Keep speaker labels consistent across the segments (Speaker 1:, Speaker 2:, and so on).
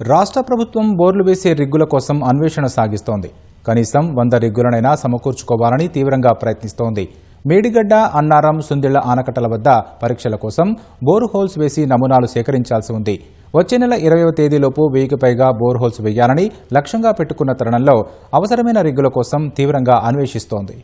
Speaker 1: రాష్ట్ర ప్రభుత్వం బోర్లు వేసే రిగ్గుల కోసం అన్వేషణ సాగిస్తోంది. కనీసం 100 రిగ్గులనైనా సమకూర్చుకోవాలని తీవ్రంగా ప్రయత్నిస్తోంది. మేడిగడ్డ, అన్నారం, సుందిళ్ల ఆనకట్టల వద్ద పరీక్షల కోసం బోర్ హోల్స్ వేసి నమూనాలు సేకరించాల్సి ఉంది. వచ్చే నెల 20వ తేదీలోపు 1000కి పైగా బోర్ హోల్స్ వేయాలని లక్ష్యంగా పెట్టుకున్న తరుణంలో అవసరమైన రిగ్గుల కోసం తీవ్రంగా అన్వేషిస్తోంది.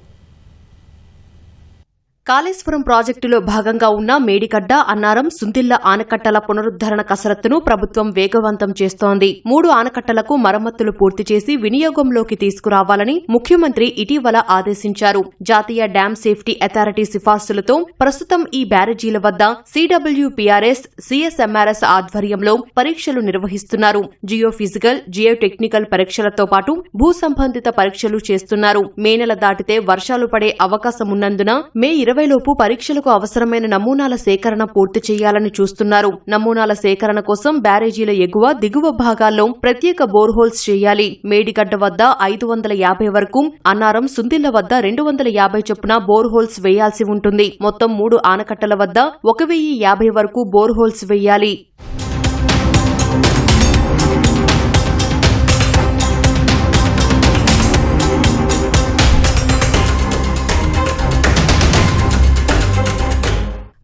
Speaker 2: కాళేశ్వరం ప్రాజెక్టులో భాగంగా ఉన్న మేడిగడ్డ, అన్నారం, సుందిళ్ల ఆనకట్టల పునరుద్దరణ కసరత్తును ప్రభుత్వం వేగవంతం చేస్తోంది. 3 ఆనకట్టలకు మరమ్మతులు పూర్తి చేసి వినియోగంలోకి తీసుకురావాలని ముఖ్యమంత్రి ఇటీవల ఆదేశించారు. జాతీయ డ్యామ్ సేఫ్టీ అథారిటీ సిఫార్సులతో ప్రస్తుతం ఈ బ్యారేజీల వద్ద CWPRS, CSMRS ఆధ్వర్యంలో పరీక్షలు నిర్వహిస్తున్నారు. జియోఫిజికల్, జియోటెక్నికల్ పరీక్షలతో పాటు భూ సంబంధిత పరీక్షలు చేస్తున్నారు. మే నెల దాటితే వర్షాలు పడే అవకాశమున్నందున మే 20లోపు పరీక్షలకు అవసరమైన నమూనాల సేకరణ పూర్తి చేయాలని చూస్తున్నారు. నమూనాల సేకరణ కోసం బ్యారేజీల ఎగువ, దిగువ భాగాల్లో ప్రత్యేక బోర్హోల్స్ చేయాలి. మేడిగడ్డ వద్ద 550 వరకు, అన్నారం, సుందిళ్ల వద్ద 250 చొప్పున బోర్హోల్స్ వేయాల్సి ఉంటుంది. మొత్తం 3 ఆనకట్టల వద్ద 1050 వరకు బోర్హోల్స్ వేయాలి.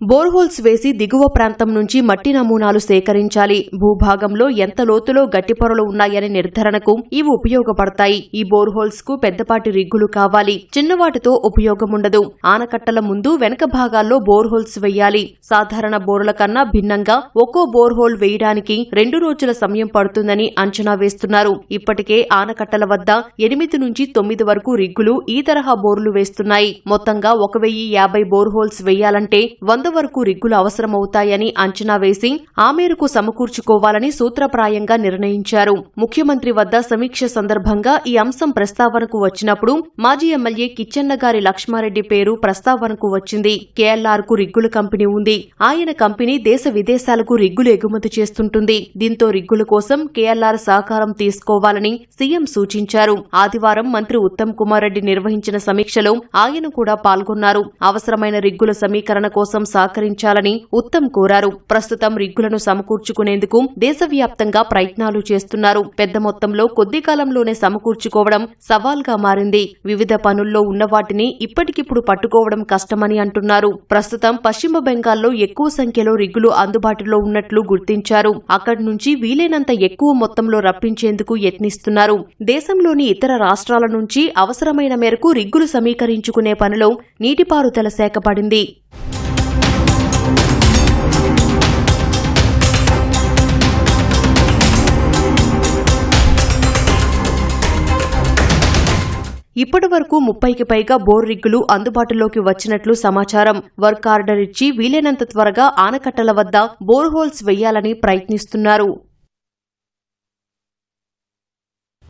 Speaker 2: బోర్హోల్స్ వేసి దిగువ ప్రాంతం నుంచి మట్టి నమూనాలు సేకరించాలి. భూభాగంలో ఎంత లోతులో గట్టి పొరలు ఉన్నాయనే నిర్ధారణకు ఇవి ఉపయోగపడతాయి. ఈ బోర్హోల్స్ కు పెద్దపాటి రిగ్గులు కావాలి. చిన్నవాటితో ఉపయోగముండదు. ఆనకట్టల ముందు, వెనక భాగాల్లో బోర్హోల్స్ వేయాలి. సాధారణ బోర్ల కన్నా భిన్నంగా ఒక్కో బోర్హోల్ వేయడానికి 2 రోజుల సమయం పడుతుందని అంచనా వేస్తున్నారు. ఇప్పటికే ఆనకట్టల వద్ద 8 నుంచి 9 వరకు రిగ్గులు ఈ తరహా బోర్లు వేస్తున్నాయి. మొత్తంగా 1050 బోర్హోల్స్ వేయాలంటే 100 వరకు రిగ్గులు అవసరమవుతాయని అంచనా వేసి ఆ మేరకు సమకూర్చుకోవాలని సూత్రప్రాయంగా నిర్ణయించారు. ముఖ్యమంత్రి వద్ద సమీక్ష సందర్భంగా ఈ అంశం ప్రస్తావనకు వచ్చినప్పుడు మాజీ ఎమ్మెల్యే కిచ్చెన్నగారి లక్ష్మారెడ్డి పేరు ప్రస్తావనకు వచ్చింది. కేఎల్ఆర్ కు రిగ్గుల కంపెనీ ఉంది. ఆయన కంపెనీ దేశ విదేశాలకు రిగ్గులు ఎగుమతి చేస్తుంటుంది. దీంతో రిగ్గుల కోసం కేఎల్ఆర్ సహకారం తీసుకోవాలని సీఎం సూచించారు. ఆదివారం మంత్రి ఉత్తమ్ కుమార్ రెడ్డి నిర్వహించిన సమీక్షలో ఆయన కూడా పాల్గొన్నారు. అవసరమైన రిగ్గుల సమీకరణ కోసం సహకరించాలని ఉత్తమ్ కోరారు. ప్రస్తుతం రిగ్గులను సమకూర్చుకునేందుకు దేశవ్యాప్తంగా ప్రయత్నాలు చేస్తున్నారు. పెద్ద మొత్తంలో కొద్ది కాలంలోనే సమకూర్చుకోవడం సవాల్గా మారింది. వివిధ పనుల్లో ఉన్న వాటిని ఇప్పటికిప్పుడు పట్టుకోవడం కష్టమని అంటున్నారు. ప్రస్తుతం పశ్చిమ బెంగాల్లో ఎక్కువ సంఖ్యలో రిగ్గులు అందుబాటులో ఉన్నట్లు గుర్తించారు. అక్కడి నుంచి వీలైనంత ఎక్కువ మొత్తంలో రప్పించేందుకు యత్నిస్తున్నారు. దేశంలోని ఇతర రాష్ట్రాల నుంచి అవసరమైన మేరకు రిగ్గులు సమీకరించుకునే పనిలో నీటిపారుదల శాఖ పడింది. ఇప్పటి వరకు 30కి పైగా బోర్ రిగ్గులు అందుబాటులోకి వచ్చినట్లు సమాచారం. వర్క్ ఆర్డర్ ఇచ్చి వీలైనంత త్వరగా ఆనకట్టల వద్ద బోర్హోల్స్ వేయాలని ప్రయత్నిస్తున్నారు.